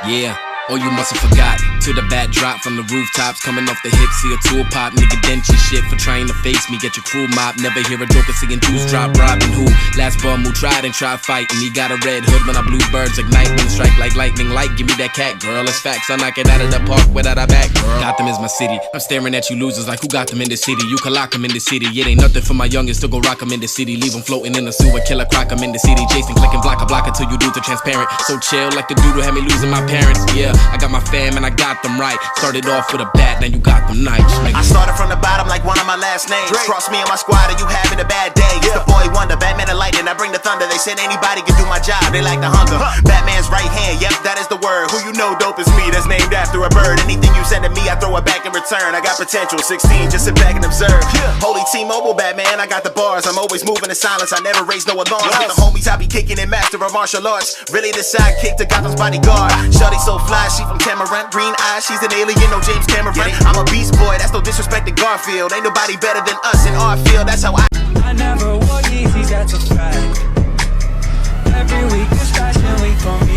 Yeah, oh you must've forgot. Till the bat drop from the rooftops, coming off the hips, see a tool pop. Nigga dent your shit for trying to face me, get your crew mop. Never hear a joker singing juice drop, robbing who? Last bum who tried and tried fighting. He got a red hood when I blew birds ignite. When strike like lightning light, give me that cat, girl. It's facts, I knock it out of the park without a back, girl. Gotham is my city, I'm staring at you losers like who got them in the city? You can lock them in the city, it ain't nothing for my youngest to go rock them in the city. Leave them floating in the sewer, kill a crock them in the city. Jason clicking block a block until you dudes are transparent. So chill like the dude who had me losing my parents. Yeah, I got my fam and I got them right. Started off with a bat, now you got them nice. Nigga. I started from the bottom like one of my last names. Cross me and my squad and you having a bad day. It's the boy wonder, Batman and lightning, I bring the thunder. They said anybody can do my job, they like the hunger. Batman's right hand, yep, that is the word. Who you know dope is me, that's named after a bird. Anything you send to me, I throw it back in return. I got potential, 16, just sit back and observe. Holy T-Mobile, Batman, I got the bars. I'm always moving in silence, I never raise no alarm. With the homies, I be kicking in master of martial arts. Really the sidekick to Gotham's bodyguard. Shorty so fly, she from Cameron. Green eyes, she's an alien, no James Cameron. I'm a beast boy, that's no disrespect to Garfield. Ain't nobody better than us in our field, that's how I never wore Yeezys, that's a fact. Every week is fashion week for me.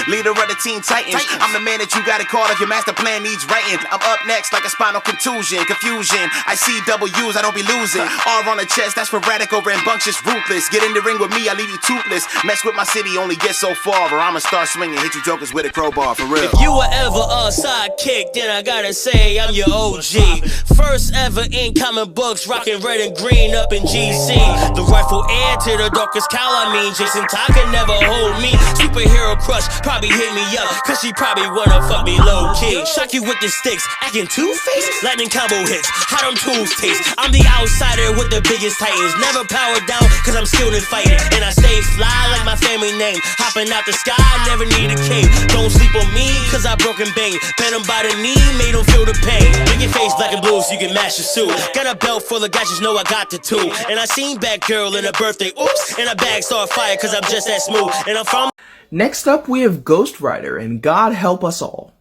Leader of the Teen Titans. I'm the man that you gotta call if your master plan needs writing. I'm up next like a spinal contusion, confusion. I see double U's, I don't be losing. R on the chest, that's for radical, rambunctious, ruthless. Get in the ring with me, I leave you toothless. Mess with my city, only get so far, or I'ma start swinging, hit you jokers with a crowbar, for real. If you were ever a sidekick, then I gotta say I'm your OG. First ever in comic books, rocking red and green up in GC. The rightful heir to the darkest cowl, I mean Jason Todd can never hold me. Superhero crush, probably hit me up, cause she probably wanna fuck me low key. Shock you with the sticks, acting two-faced. Lightning combo hits, how them tools taste. I'm the outsider with the biggest titans. Never powered down, cause I'm skilled in fighting. And I stay fly like my family name. Hopping out the sky, never need a cape. Don't sleep on me, cause I broken bang. Bent him by the knee, made him feel the pain. Make your face black and blue so you can match your suit. Got a belt full of gadgets, know I got the two. And I seen Batgirl in her birthday, oops. And her bag start fire, cause I'm just that smooth. And I'm from Next up, we have Ghost Rider, and God help us all.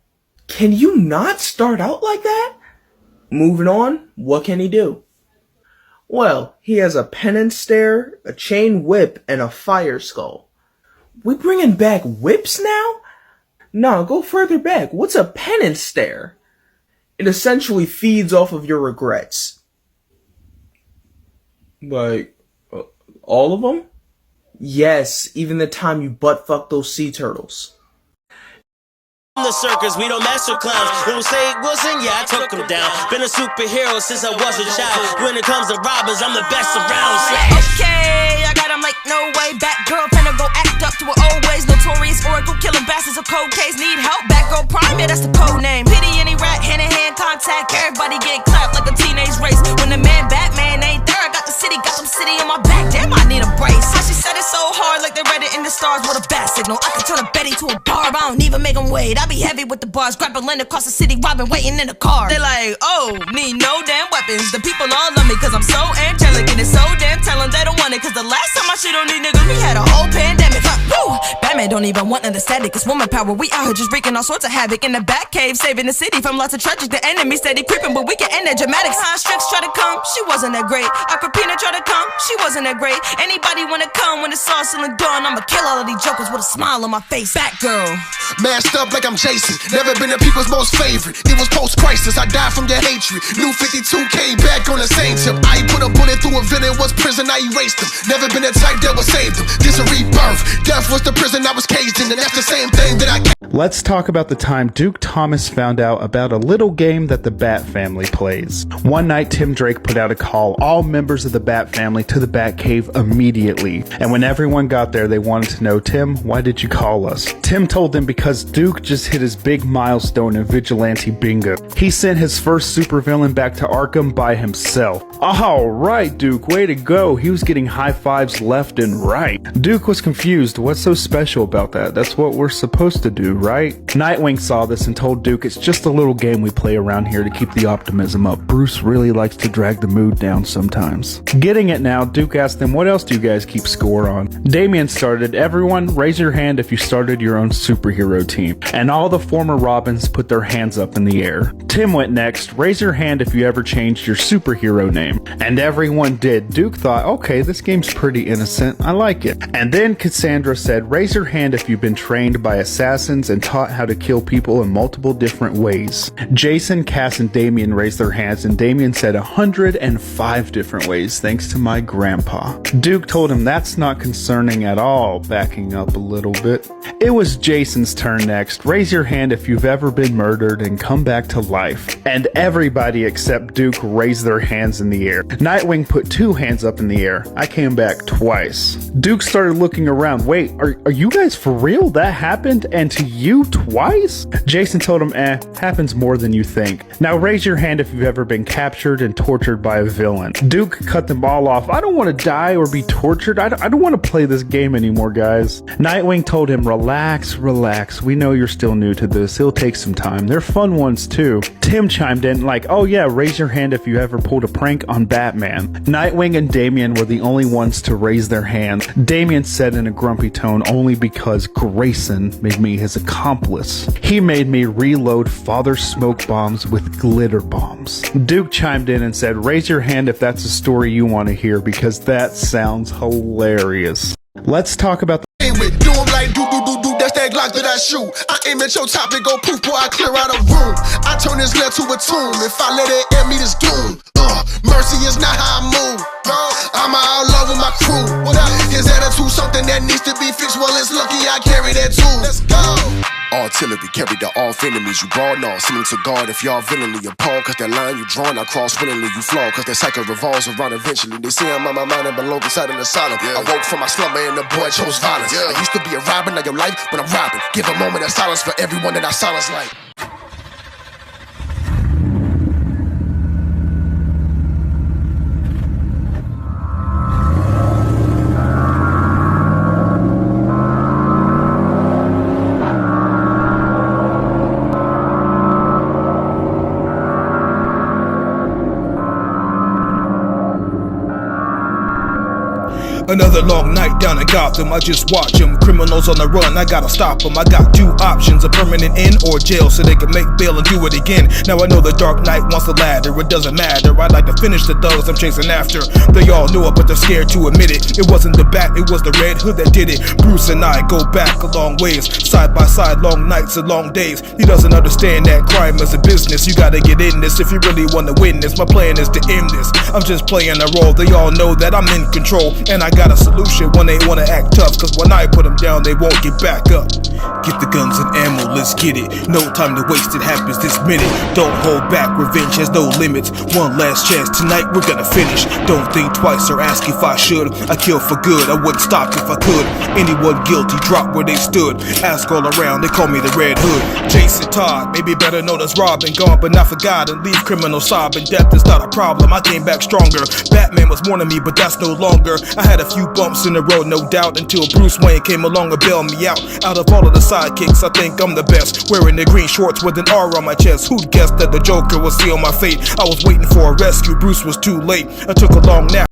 Can you not start out like that? Moving on, what can he do? Well, he has a penance stare, a chain whip, and a fire skull. We bringing back whips now? No, go further back. What's a penance stare? It essentially feeds off of your regrets. Like, all of them? Yes, even the time you butt-fucked those sea turtles. the circus, we don't mess with clowns. Won't say it wasn't, yeah, I took him down. Been a superhero since I was a child. When it comes to robbers, I'm the best around. Okay, I got him like no way. Batgirl finna go act up to her old ways. Notorious oracle, killing bastards, a cold case. Need help, Batgirl Prime, yeah, that's the code name. Pity any rat, hand-to-hand contact. Everybody get clapped like a teenage race. When the man Batman ain't there, I got the city, Gotham City on my back. Damn, I need a brace. How she said it so hard, like they read it in the stars. What a bat signal. I can turn a Betty to a barb. I don't even make them wait. I be heavy with the bars, grabbing land across the city, robbing, waiting in the car. They like, oh, need no damn weapons. The people all love me cause I'm so angelic, and it's so damn telling they don't want it. Cause the last time I shit on these niggas, we had a whole pandemic. Woo! Batman don't even want understanding, cause woman power, we out here just wreaking all sorts of havoc in the Batcave, saving the city from lots of tragic. The enemy steady creeping, but we can end that dramatics. Strix try to come, she wasn't that great. Agrippina try to come, she wasn't that great. Anybody wanna come when it's all still and done? I'ma kill all of these jokers with a smile on my face. Batgirl, masked up like I'm Jason, never been the people's most favorite. It was post-crisis, I died from their hatred. New 52 came back on the same tip. I put a bullet through a villain, was prison, I erased him. Never been a type that would save them. This a rebirth, death was the prison I was caged in, and that's the same thing that I. Let's talk about the time Duke Thomas found out about a little game that the Bat family plays. One night, Tim Drake put out a call all members of the Bat family to the Batcave immediately. And when everyone got there, they wanted to know, Tim, why did you call us? Tim told them because Duke just hit his big milestone in Vigilante Bingo. He sent his first supervillain back to Arkham by himself. Alright, Duke, way to go. He was getting high fives left and right. Duke was confused. What's so special about that? That's what we're supposed to do, right? Nightwing saw this and told Duke it's just a little game we play around here to keep the optimism up. Bruce really likes to drag the mood down sometimes. Getting it now, Duke asked them, what else do you guys keep score on? Damian started, Everyone, raise your hand if you started your own superhero team. And all the former Robins put their hands up in the air. Tim went next. Raise your hand if you ever changed your superhero name. And everyone did. Duke thought, okay, this game's pretty innocent. I like it. And then Cassandra said, raise your hand if you've been trained by assassins and taught how to kill people in multiple different ways. Jason, Cass, and Damien raised their hands, and Damien said 105 different ways, thanks to my grandpa. Duke told him that's not concerning at all, backing up a little bit. It was Jason's turn next. Raise your hand if you've ever been murdered and come back to life. And everybody except Duke raised their hands in the air. Nightwing put 2 hands up in the air. I came back twice. Duke started looking around. Wait, are you guys for real? That happened? And to you twice? Jason told him, happens more than you think. Now raise your hand if you've ever been captured and tortured by a villain. Duke cut them all off. I don't want to die or be tortured. I don't want to play this game anymore, guys. Nightwing told him, relax. We know you're still new to this. It'll take some time. They're fun ones too. Tim chimed in like, oh yeah, raise your hand if you ever pulled a prank on Batman. Nightwing and Damien were the only ones to raise their hands. Damien said in a grumpy tone, only because Grayson made me his accomplice. He made me reload Father Smoke bombs with glitter bombs. Duke chimed in and said, raise your hand if that's a story you want to hear, because that sounds hilarious. Let's talk about the Do 'em like do, that's that Glock that I shoot. I aim at your top and go poof, boy, I clear out a room. I turn this lead to a tomb. If I let it air me, this doom. Mercy is not how I move. I'm all over my crew. His attitude something that needs to be fixed. Well, it's lucky I carry that too. Let's go. Artillery carried to off enemies. You ball no, sending to guard if y'all villainly appalled. Cause that line you drawn, I cross willingly, you flaw. Cause that cycle revolves around eventually. They say I'm on my mind and below beside an asylum. I woke from my slumber and the boy chose violence. I used to be a robber, now your life, but I'm robbing. Give a moment of silence for everyone that I silence like. Another long night down in Gotham, I just watch them. Criminals on the run, I gotta stop them. I got 2 options, a permanent in or jail, so they can make bail and do it again. Now I know the Dark Knight wants the ladder, it doesn't matter. I'd like to finish the thugs I'm chasing after. They all know it, but they're scared to admit it. It wasn't the Bat, it was the Red Hood that did it. Bruce and I go back a long ways, side by side, long nights and long days. He doesn't understand that crime is a business. You gotta get in this if you really wanna win this. My plan is to end this. I'm just playing a role, they all know that I'm in control. And I got a solution when they wanna act tough, cause when I put them down they won't get back up. Get the guns and ammo, let's get it. No time to waste, it happens this minute. Don't hold back, revenge has no limits. One last chance, tonight we're gonna finish. Don't think twice or ask if I should. I kill for good, I wouldn't stop if I could. Anyone guilty, drop where they stood. Ask all around, they call me the Red Hood. Jason Todd, maybe better known as Robin. Gone but not forgotten, leave criminals sobbing. Death is not a problem, I came back stronger. Batman was warning me, but that's no longer. I had a few bumps in the road, no doubt, until Bruce Wayne came along and bailed me out. Out of all of the sidekicks, I think I'm the best. Wearing the green shorts with an R on my chest. Who'd guess that the Joker would seal my fate? I was waiting for a rescue, Bruce was too late. I took a long nap.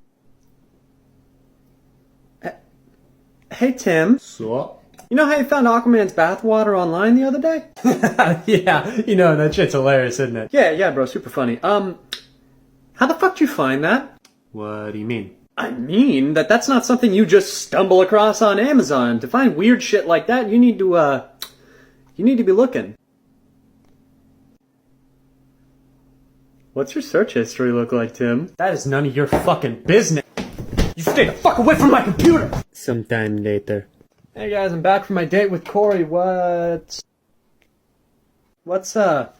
Hey Tim. So? You know how you found Aquaman's bathwater online the other day? Yeah, you know, that shit's hilarious, isn't it? Yeah, bro, super funny. How the fuck did you find that? What do you mean? I mean, that's not something you just stumble across on Amazon. To find weird shit like that, you need to be looking. What's your search history look like, Tim? That is none of your fucking business. You stay the fuck away from my computer! Sometime later. Hey guys, I'm back from my date with Corey. What's up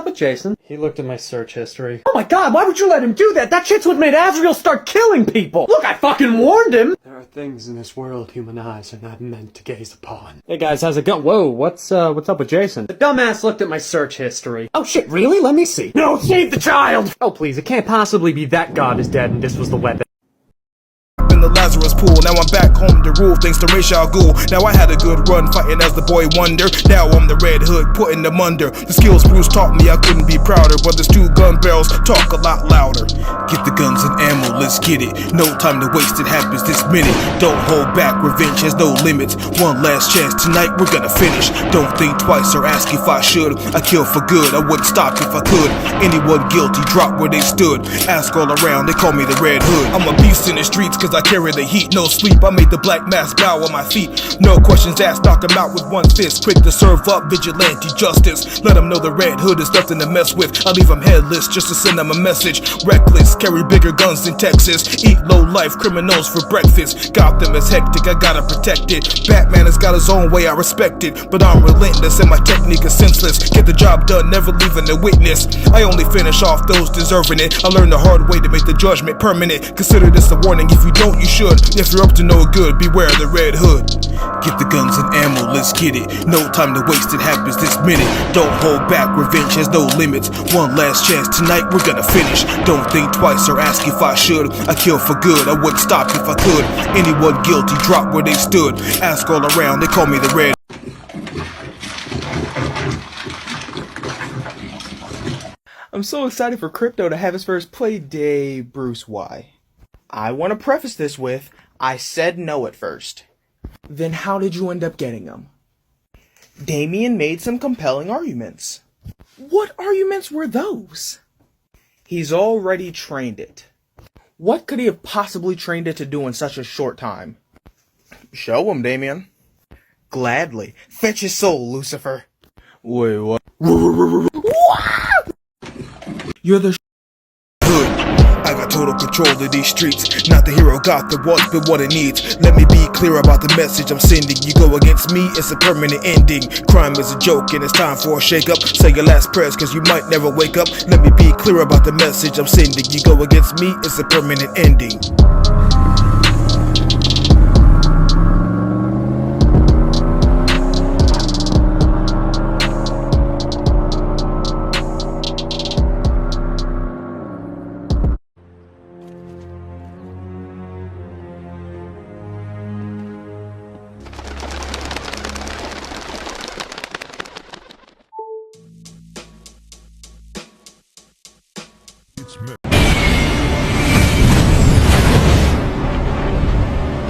with Jason? He looked at my search history. Oh my god, why would you let him do that? That shit's what made Azrael start killing people! Look, I fucking warned him! There are things in this world human eyes are not meant to gaze upon. Hey guys, how's it going? Whoa, what's up with Jason? The dumbass looked at my search history. Oh shit, really? Let me see. No, save the child! Oh please, it can't possibly be that God is dead and this was the weapon. In the the Lazarus pool. Now I'm back home to rule thanks to Ra's al Ghul. Now I had a good run fighting as the boy wonder. Now I'm the Red Hood putting them under. The skills Bruce taught me I couldn't be prouder, but there's 2 gun barrels talk a lot louder. Get the guns and ammo, let's get it. No time to waste, it happens this minute. Don't hold back, revenge has no limits. One last chance, tonight we're gonna finish. Don't think twice or ask if I should. I kill for good, I wouldn't stop if I could. Anyone guilty, drop where they stood. Ask all around, they call me the Red Hood. I'm a beast in the streets cause I carry the heat. No sleep, I made the black mask bow on my feet. No questions asked, knock him out with one fist. Quick to serve up vigilante justice. Let them know the Red Hood is nothing to mess with. I leave them headless just to send them a message. Reckless, carry bigger guns than Texas. Eat low life criminals for breakfast. Gotham is hectic, I gotta protect it. Batman has got his own way, I respect it. But I'm relentless and my technique is senseless. Get the job done, never leaving a witness. I only finish off those deserving it. I learned the hard way to make the judgment permanent. Consider this a warning, if you don't you should. If you're up to no good, beware the Red Hood. Get the guns and ammo, let's get it. No time to waste, it happens this minute. Don't hold back, revenge has no limits. One last chance, tonight we're gonna finish. Don't think twice or ask if I should. I kill for good, I wouldn't stop if I could. Anyone guilty, drop where they stood. Ask all around, they call me the Red. I'm so excited for Crypto to have his first play day, Bruce. Why? I want to preface this with, I said no at first. Then how did you end up getting him? Damien made some compelling arguments. What arguments were those? He's already trained it. What could he have possibly trained it to do in such a short time? Show him, Damien. Gladly. Fetch his soul, Lucifer. Wait, what? You're the Hood. I got total control of these streets. Not the hero got the wants, but what it needs. Let me be clear about the message I'm sending. You go against me, it's a permanent ending. Crime is a joke and it's time for a shake up. Say your last prayers cause you might never wake up. Let me be clear about the message I'm sending. You go against me, it's a permanent ending.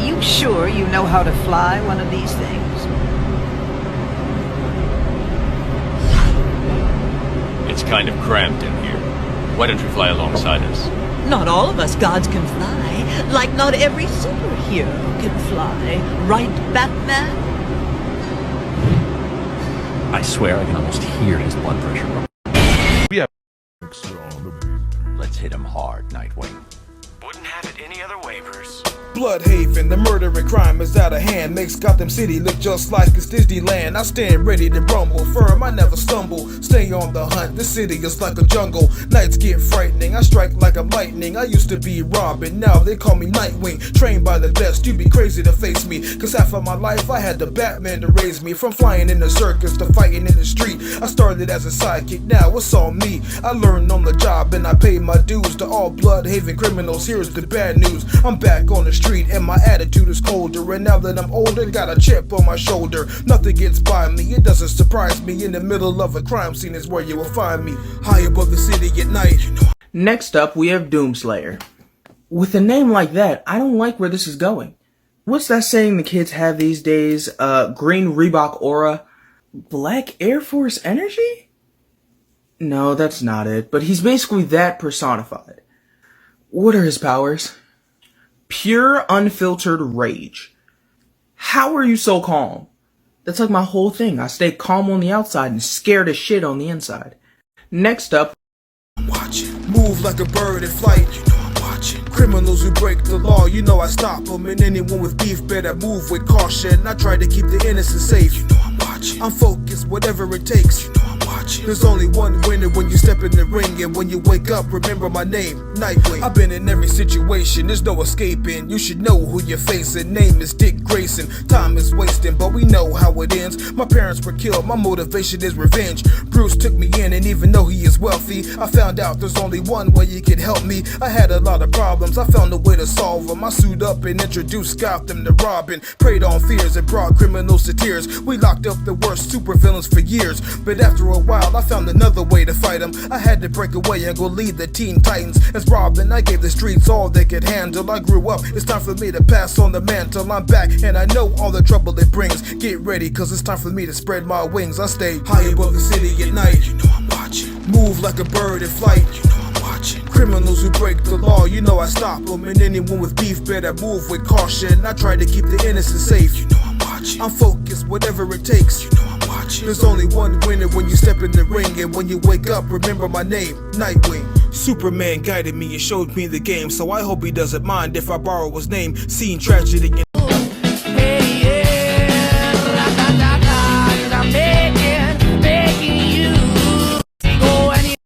You sure you know how to fly one of these things? It's kind of cramped in here. Why don't you fly alongside us? Not all of us gods can fly, like not every superhero can fly. Right, Batman? I swear I can almost hear his blood pressure. Let's hit him hard, Nightwing. Wouldn't have it any other way, Bruce. Bloodhaven, the murder and crime is out of hand. Makes Gotham City look just like it's Disneyland. I stand ready to rumble, firm, I never stumble. Stay on the hunt, the city is like a jungle. Nights get frightening, I strike like a lightning. I used to be Robin, now they call me Nightwing. Trained by the best, you'd be crazy to face me. Cause half of my life I had the Batman to raise me. From flying in the circus to fighting in the street. I started as a sidekick, now it's all me. I learned on the job and I paid my dues. To all Bloodhaven criminals, here's the bad news. I'm back on the street and my attitude is colder. And now that I'm older, got a chip on my shoulder. Nothing gets by me, it doesn't surprise me. In the middle of a crime scene is where you will find me. High above the city at night. Next up, we have Doomslayer. With a name like that, I don't like where this is going. What's that saying the kids have these days? Green Reebok aura? Black Air Force energy? No, that's not it, but he's basically that personified. What are his powers? Pure, unfiltered rage. How are you so calm? That's like my whole thing. I stay calm on the outside and scared as shit on the inside. Next up, I'm watching. Move like a bird in flight. You know I'm watching. Criminals who break the law, you know I stop them. And anyone with beef better move with caution. I try to keep the innocent safe. You know I'm watching. I'm focused, whatever it takes. You know I'm watching. watching. There's only one winner when you step in the ring, and when you wake up, remember my name, Nightwing. I've been in every situation, there's no escaping. You should know who you're facing. Name is Dick Grayson. Time is wasting, but we know how it ends. My parents were killed, my motivation is revenge. Bruce took me in, and even though he is wealthy, I found out there's only one way he could help me. I had a lot of problems, I found a way to solve them. I suited up and introduced Gotham to Robin. Preyed on fears and brought criminals to tears. We locked up the worst supervillains for years, but after a while I found another way to fight them. I had to break away and go lead the Teen Titans. As Robin, I gave the streets all they could handle. I grew up, it's time for me to pass on the mantle. I'm back and I know all the trouble it brings. Get ready, cause it's time for me to spread my wings. I stay high above the city at night. You know I'm watching. Move like a bird in flight. You know I'm watching. Criminals who break the law, you know I stop them. And anyone with beef better move with caution. I try to keep the innocent safe. You know I'm watching. I'm focused, whatever it takes. You know I'm watching. There's only one winner when you step in the ring, and when you wake up, remember my name, Nightwing. Superman guided me and showed me the game, so I hope he doesn't mind if I borrow his name. Seen tragedy